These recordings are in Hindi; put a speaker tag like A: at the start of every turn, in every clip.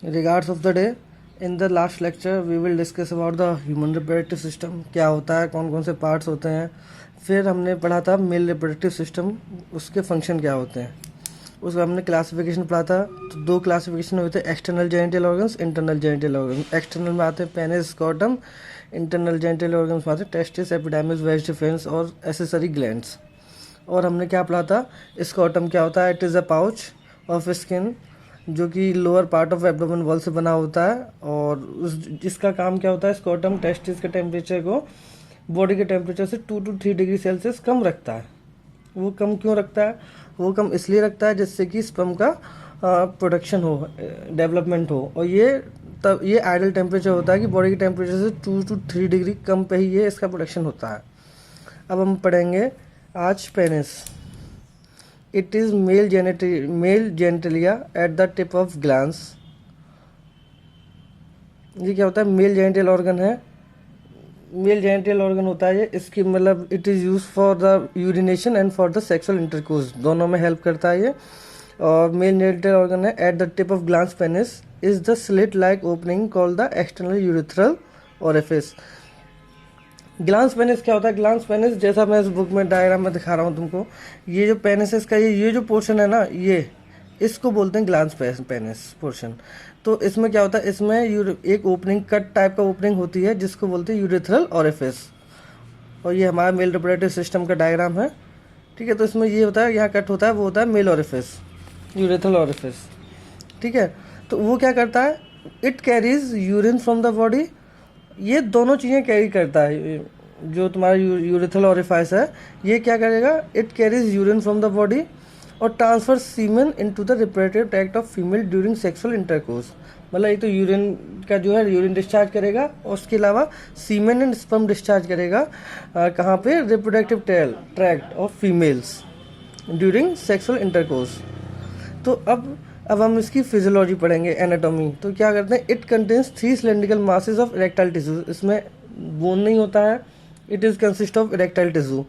A: Regards of the day. In the last lecture we will discuss about the human reproductive system, क्या होता है, कौन कौन से पार्ट्स होते हैं। फिर हमने पढ़ा था मेल रिप्रोडक्टिव सिस्टम, उसके फंक्शन क्या होते हैं। उसमें हमने क्लासिफिकेशन पढ़ा था। तो दो क्लासिफिकेशन हुए थे, external genital organs, internal genital organs. External में आते हैं penis, scrotum. Internal genital organs में आते हैं टेस्टिस, एपिडेमिस, वेज डिफरेंस और एसेसरी ग्लैंड्स। और हमने क्या पढ़ा था, स्कॉटम क्या होता है, it is a pouch of skin जो कि lower part of abdomen wall से बना होता है। और उस जिसका काम क्या होता है, स्कॉटम टेस्टिस के टेम्परेचर को बॉडी के टेम्परेचर से 2 to 3 डिग्री सेल्सियस कम रखता है। वो कम क्यों रखता है, वो कम इसलिए रखता है जिससे कि स्पर्म का प्रोडक्शन हो, डेवलपमेंट हो। और ये आइडल टेम्परेचर होता है कि बॉडी के टेम्परेचर से 2 to 3 डिग्री कम पे ही ये इसका प्रोडक्शन होता है। अब हम पढ़ेंगे आज penis. It is male genitalia at the tip of glans. ये क्या होता है, मेल जेनिटल ऑर्गन है। मेल जेनिटल ऑर्गन होता है ये, इसकी मतलब it is use for the urination and for the sexual intercourse, दोनों में हेल्प करता है ये। और मेल जेनिटल ऑर्गन है at the tip of glans penis is the slit like opening called the external urethral orifice. Glans penis क्या होता है, ग्लांस पेनिस जैसा मैं इस बुक में डायग्राम में दिखा रहा हूँ तुमको, ये जो पेनिस इसका ये जो पोर्शन है ना, ये इसको बोलते हैं ग्लांस पेनिस पोर्शन। तो इसमें क्या होता है, इसमें एक ओपनिंग, कट टाइप का ओपनिंग होती है जिसको बोलते हैं यूरिथ्रल ओरिफिस। और ये हमारा मेल रिप्रोडक्टिव सिस्टम का डायग्राम है, ठीक है। तो इसमें ये होता है, यहाँ कट होता है, वो होता है मेल ओरिफिस, यूरिथ्रल ओरिफिस, ठीक है। तो वो क्या करता है, it carries urine from the body. ये दोनों चीज़ें कैरी करता है, जो तुम्हारा यूरिथ्रल ओरिफाइस है, ये क्या करेगा, it carries urine from the body और transfer semen into the reproductive tract of female during sexual intercourse. मतलब एक तो यूरिन का जो है यूरिन डिस्चार्ज करेगा, और उसके अलावा सीमेन एंड स्पर्म डिस्चार्ज करेगा कहाँ पे, reproductive tract of females during sexual intercourse. तो अब हम इसकी फिजियोलॉजी पढ़ेंगे, एनाटॉमी। तो क्या करते हैं, it contains 3 cylindrical masses of erectile tissue. इसमें बोन नहीं होता है, it is consist of erectile tissue.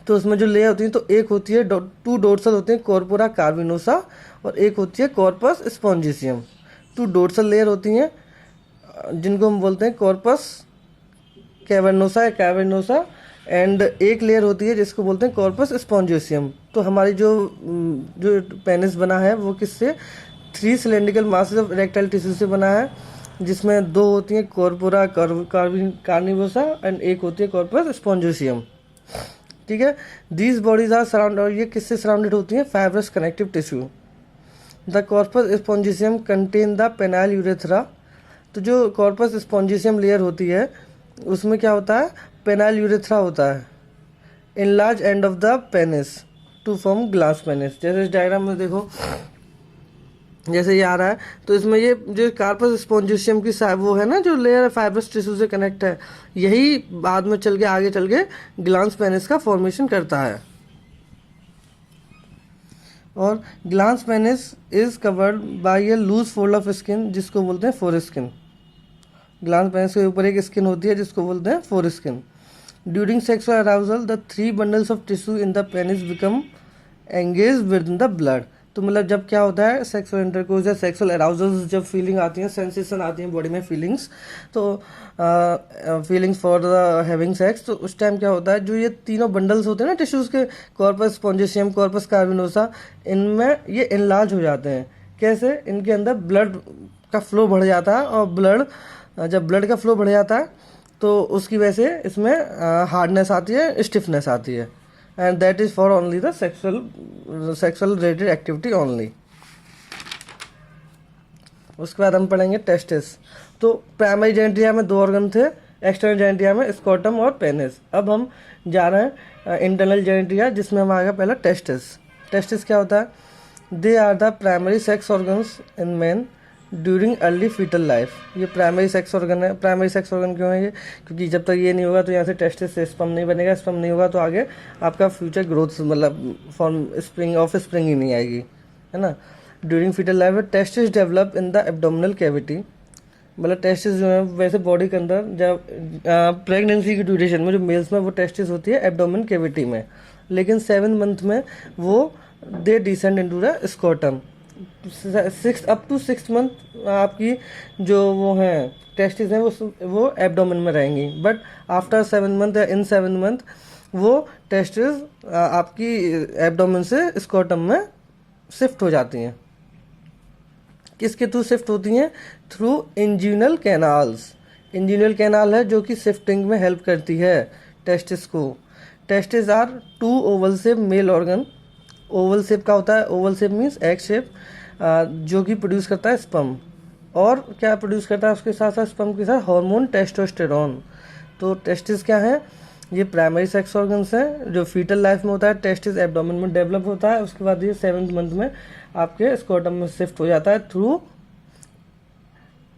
A: तो उसमें जो लेयर होती है, तो एक होती है 2 डोर्सल होते हैं, कॉर्पोरा कार्विनोसा, और एक होती है कॉर्पस स्पॉन्जिसियम। 2 डोर्सल लेयर होती हैं जिनको हम बोलते हैं कॉर्पस कैवर्नोसा या कैवर्नोसा, एंड एक लेयर होती है जिसको बोलते हैं कॉर्पस स्पॉन्जिसियम। तो हमारी जो पेनिस बना है वो किससे, 3 cylindrical masses of erectile tissue से बना है, जिसमें 2 होती हैं कॉर्पोरा कार्निवोसा एंड एक होती है कॉर्पस स्पॉन्जिसियम, ठीक है। दीज बॉडीज आर सराउंड, और ये किससे सराउंडेड होती हैं, fibrous connective tissue. The corpus spongiosum contain the penile urethra. तो जो कॉर्पस स्पॉन्जिसियम लेयर होती है उसमें क्या होता है, पेनाइल यूरेथ्रा होता है in large end of the penis to form glans penis. जैसे इस डायग्राम में देखो, जैसे ये आ रहा है, तो इसमें ये जो कार्पस स्पॉन्जिसियम की वो है ना, जो लेयर फाइब्रस टिश्यू से कनेक्ट है, यही बाद में चल के आगे चल के ग्लांस पेनिस का फॉर्मेशन करता है। और glans penis is covered by a loose fold of skin जिसको बोलते हैं फोर स्किन। ग्लांस पेनिस के ऊपर एक स्किन होती है जिसको बोलते हैं four skin. During sexual arousal the 3 bundles of tissue in the penis become engage with in the blood. तो मतलब जब क्या होता है, सेक्सुअल इंटरकोर्स या सेक्सुअल अराउजल्स, जब फीलिंग आती है, सेंसेशन आती है बॉडी में, फीलिंग्स, तो feelings for the having sex, तो उस टाइम क्या होता है, जो ये तीनों बंडल्स होते हैं ना टिश्यूज़ के, कॉर्पस स्पॉन्जिसियम, कॉर्पस कार्विनोसा, इनमें ये इनलार्ज हो जाते हैं। कैसे, इनके अंदर ब्लड का फ्लो बढ़ जाता है, और जब ब्लड का फ्लो बढ़ जाता है तो उसकी वजह से इसमें हार्डनेस आती है, स्टिफनेस आती है, and that is for only the sexual related activity only. उसके बाद हम पढ़ेंगे टेस्टिस। तो प्राइमरी जेनिटलिया में 2 ऑर्गन थे, एक्सटर्नल जेनिटलिया में स्कॉटम और पेनिस। अब हम जा रहे हैं इंटरनल जेनिटलिया, जिसमें हम आएगा पहला टेस्टिस। टेस्टिस क्या होता है, they are the primary sex organs in man during early foetal life. ये प्राइमरी सेक्स ऑर्गन है। प्राइमरी सेक्स ऑर्गन क्यों है ये, क्योंकि जब तक ये नहीं होगा तो यहाँ से टेस्टिस से स्पर्म नहीं बनेगा, स्पर्म नहीं होगा तो आगे आपका फ्यूचर ग्रोथ, मतलब फॉर्म ऑफ स्प्रिंग ही नहीं आएगी, है ना। During foetal life testis develop in the abdominal cavity. मतलब टेस्टिस जो है वैसे बॉडी के अंदर, जब प्रेगनेंसी की ड्यूरेशन में जो मेल्स में वो टेस्टिस होती है एब्डोमिन कैविटी में, लेकिन 7 मंथ में वो they descend into the scrotum. 6 up to 6 month आपकी जो वो हैं टेस्टिस हैं वो एब्डोमेन में रहेंगी, बट आफ्टर 7 मंथ या इन 7 मंथ वो टेस्टिस आपकी एब्डोमेन से स्कोटम में शिफ्ट हो जाती हैं। किसके थ्रू शिफ्ट होती हैं? Through inguinal canals. Inguinal canal है जो कि शिफ्टिंग में हेल्प करती है टेस्टिस को। Testis are 2 oval shape male organ. Oval shape का होता है, oval shape means egg shape, जो कि प्रोड्यूस करता है स्पर्म। और क्या प्रोड्यूस करता है उसके साथ साथ स्पर्म के साथ? Hormone testosterone. तो टेस्टिस क्या है? ये प्राइमरी सेक्स ऑर्गन्स हैं जो फीटल लाइफ में होता है। टेस्टिस एब्डोमेन में डेवलप होता है, उसके बाद ये 7th मंथ में आपके स्कोटम में शिफ्ट हो जाता है थ्रू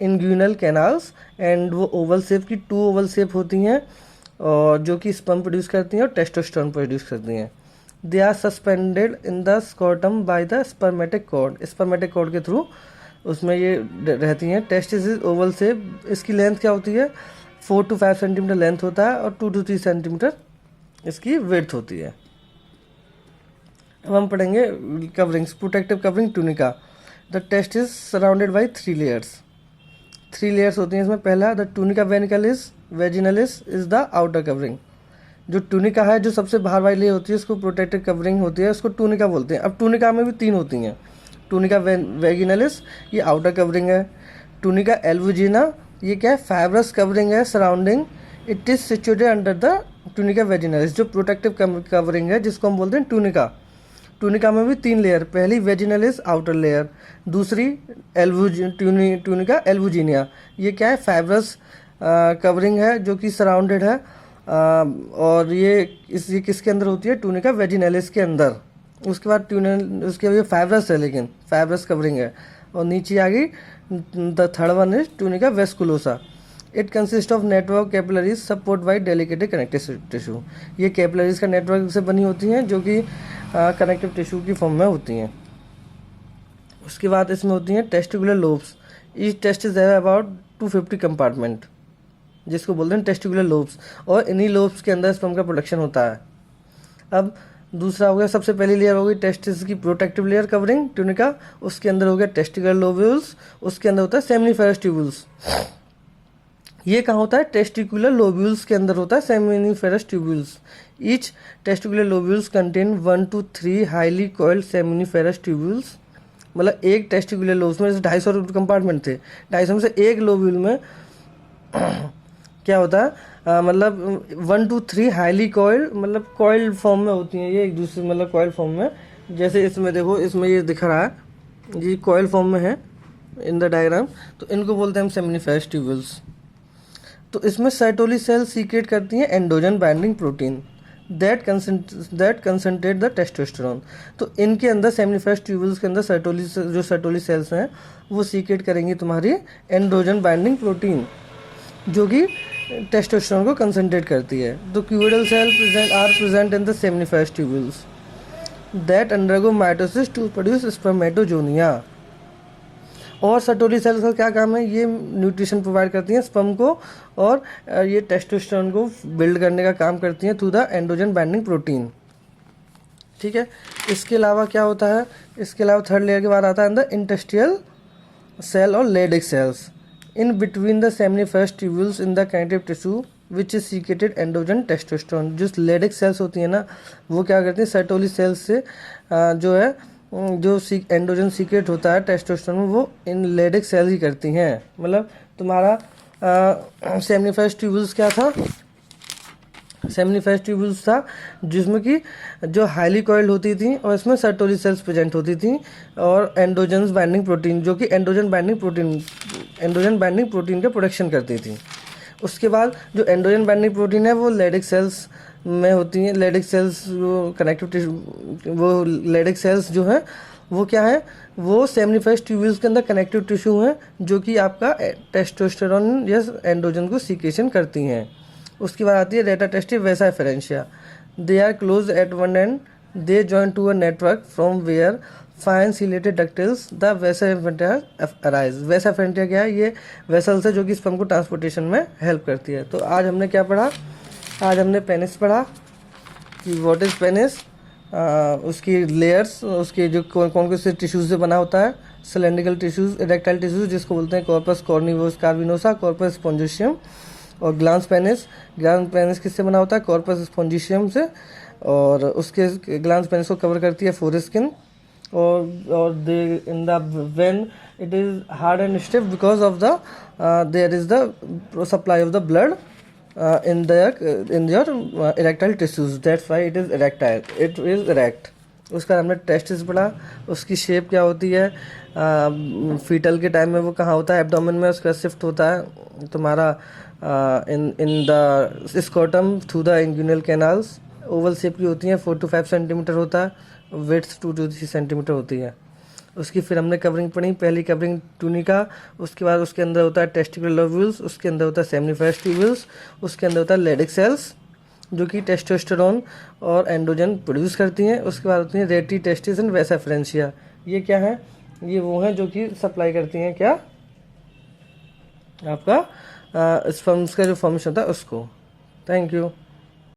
A: इंग्यूनल कैनाल्स। एंड वो ओवल शेप की 2 ओवल शेप होती हैं और जो कि स्पर्म प्रोड्यूस करती हैं और टेस्टोस्टेरोन प्रोड्यूस करती हैं। They are suspended in the scrotum by the spermatic cord. Spermatic cord के थ्रू उसमें ये रहती हैं। Testis is oval shape. इसकी लेंथ क्या होती है? 4 to 5 सेंटीमीटर लेंथ होता है और 2 to 3 सेंटीमीटर इसकी विड्थ होती है। अब हम पढ़ेंगे coverings. Protective covering tunica. The test is surrounded by 3 layers. 3 layers होती हैं इसमें। पहला the tunica vaginalis is the outer covering. जो टूनिका है जो सबसे बाहर वाली लेयर होती है उसको प्रोटेक्टिव कवरिंग होती है, उसको टूनिका बोलते हैं। अब टूनिका में भी 3 होती हैं। टूनिका वेजिनलिस ये आउटर कवरिंग है। टूनिका एल्बुजिना ये क्या है? फाइब्रस कवरिंग है surrounding. It is situated under the tunica vaginalis जो प्रोटेक्टिव कवरिंग है जिसको हम बोलते हैं टूनिका। टूनिका में भी 3 लेयर। पहली वेजिनलिस आउटर लेयर, दूसरी टूनिका एल्बुजिनिया ये क्या है? फाइब्रस कवरिंग है जो कि सराउंडेड है और ये किसके अंदर होती है? टूनिका वेजिनलिस के अंदर। उसके बाद उसके ये फाइब्रस है, लेकिन फाइब्रस कवरिंग है। और नीचे आ गई the third one is tunica vasculosa. It consist of network capillaries support by delicate connective tissue. ये कैपिलरीज का नेटवर्क से बनी होती हैं जो कि कनेक्टिव टिश्यू की फॉर्म में होती हैं। उसके बाद इसमें होती हैं testicular lobes. Each test is about 250 compartment जिसको बोलते हैं टेस्टिकुलर लोब्स, और इन्हीं लोब्स के अंदर स्पर्म का प्रोडक्शन होता है। अब दूसरा हो गया, सबसे पहली लेयर हो गई टेस्टिस की प्रोटेक्टिव लेयर कवरिंग टूनिका। उसके अंदर हो गया टेस्टिकुलर लोब्यूल्स, उसके अंदर होता है सेमिनिफेरस ट्यूब्यूल्स। ये कहाँ होता है? टेस्टिकुलर लोब्यूल्स के अंदर होता है seminiferous tubules. Each testicular lobules contain 1 to 3 highly coiled seminiferous tubules. मतलब एक टेस्टिकुलर लोब्स में जैसे 250 कंपार्टमेंट थे, 250 में से एक लोब्यूल में क्या होता है? मतलब 1 to 3 हाईली कॉइल्ड, मतलब कॉइल्ड फॉर्म में होती हैं ये एक दूसरे, मतलब कॉइल फॉर्म में। जैसे इसमें देखो, इसमें ये दिख रहा है, ये कॉइल फॉर्म में है इन द डायग्राम, तो इनको बोलते हैं हम सेमिनिफेरस ट्यूब्यूल्स। तो इसमें साइटोली सेल सीक्रेट करती हैं androgen binding protein that concentrate the testosterone. तो इनके अंदर सेमिनिफेरस ट्यूब्यूल्स के अंदर साइटोली सेल्स हैं वो सीक्रेट करेंगी तुम्हारी एंडोजन बाइंडिंग प्रोटीन जो कि टेस्टोस्टेरोन को कंसंट्रेट करती है। तो cuboidal cell are present in the seminiferous tubules that undergo mitosis to produce spermatogonia. और सटोली सेल्स का क्या काम है? ये न्यूट्रिशन प्रोवाइड करती हैं स्पर्म को और ये टेस्टोस्टेरोन को बिल्ड करने का काम करती हैं थ्रू द एंडोजन बाइंडिंग प्रोटीन। ठीक है, इसके अलावा क्या होता है? इसके अलावा थर्ड लेयर के बाद आता है द इंटेस्टियल सेल और Leydig cells in between the seminiferous tubules in the connective tissue which is secreted androgen testosterone. जो लेडिक सेल्स होती हैं ना, वो क्या करती हैं? सेटोली सेल्स से जो है जो एंडोजन सीक्रेट होता है टेस्टोस्टेरोन वो इन लेडिक सेल्स ही करती हैं। मतलब तुम्हारा सेमिनिफेरस ट्यूब्यूल्स क्या था? सेमिनिफेरस ट्यूब्यूल्स था जिसमें कि जो हाईली कॉइल्ड होती थी और इसमें सर्टोली सेल्स प्रेजेंट होती थी और एंडोजन बाइंडिंग प्रोटीन जो कि एंडोजन बाइंडिंग प्रोटीन का प्रोडक्शन करती थी। उसके बाद जो एंडोजन बाइंडिंग प्रोटीन है वो लेडिक सेल्स में होती हैं। लेडिक सेल्स वो कनेक्टिव टिश्यू, वो लेडिक सेल्स जो है वो क्या है? वो सेमिनिफेरस ट्यूब्यूल्स के अंदर कनेक्टिव टिश्यू हैं जो कि आपका टेस्टोस्टेरोन या एंडोजन को सीक्रेशन करती हैं। उसके बाद आती है rete testis vasa efferentia. They are close at one and they join to a network from where fine ciliated ductules the vasa efferentia arise. वैसा एफरेंटिया क्या है? ये वेसल्स है जो कि स्पर्म को ट्रांसपोर्टेशन में हेल्प करती है। तो आज हमने क्या पढ़ा? आज हमने पेनिस पढ़ा कि व्हाट इज पेनिस, उसकी लेयर्स, उसके जो कौन से टिश्यूज से बना होता है, सिलेंड्रिकल टिश्यूज, इरेक्टाइल टिश्यूज जिसको बोलते हैं कॉर्पस कॉर्निवोस कार्विनोसा, कॉर्पस स्पॉन्जिशियम। और ग्लांस पेनिस किससे बना होता है? कॉर्पस स्पॉन्जिशियम से। और उसके ग्लांस पेनिस को कवर करती है फोरस्किन। और they in the when it is hard and stiff because of the there is the supply of the blood in your erectile tissues, that's why it is erectile, it is erect। उसका हमने टेस्टिस पढ़ा, उसकी शेप क्या होती है, फीटल के टाइम में वो कहाँ होता है? एब्डोमेन में। उसका शिफ्ट होता है तुम्हारा in the scrotum through the inguinal canals. Oval shape की होती हैं, 4 to 5 सेंटीमीटर होता है, विड्थ 2 to 3 सेंटीमीटर होती है उसकी। फिर हमने कवरिंग पढ़ी, पहली कवरिंग टूनिका, उसके बाद उसके अंदर होता है टेस्टिकुलर लोब्यूल्स, उसके अंदर होता है सेमिनिफेरस ट्यूब्यूल्स, उसके अंदर होता है लेडिक सेल्स जो कि टेस्टोस्टेरोन और एंड्रोजन प्रोड्यूस करती हैं। उसके बाद होती हैं रेटी टेस्टिस एंड वेसाफ्रेंसिया। ये क्या है? ये वो हैं जो कि सप्लाई करती हैं क्या? आपका स्पर्म्स का जो फॉर्मेशन होता है उसको। Thank you.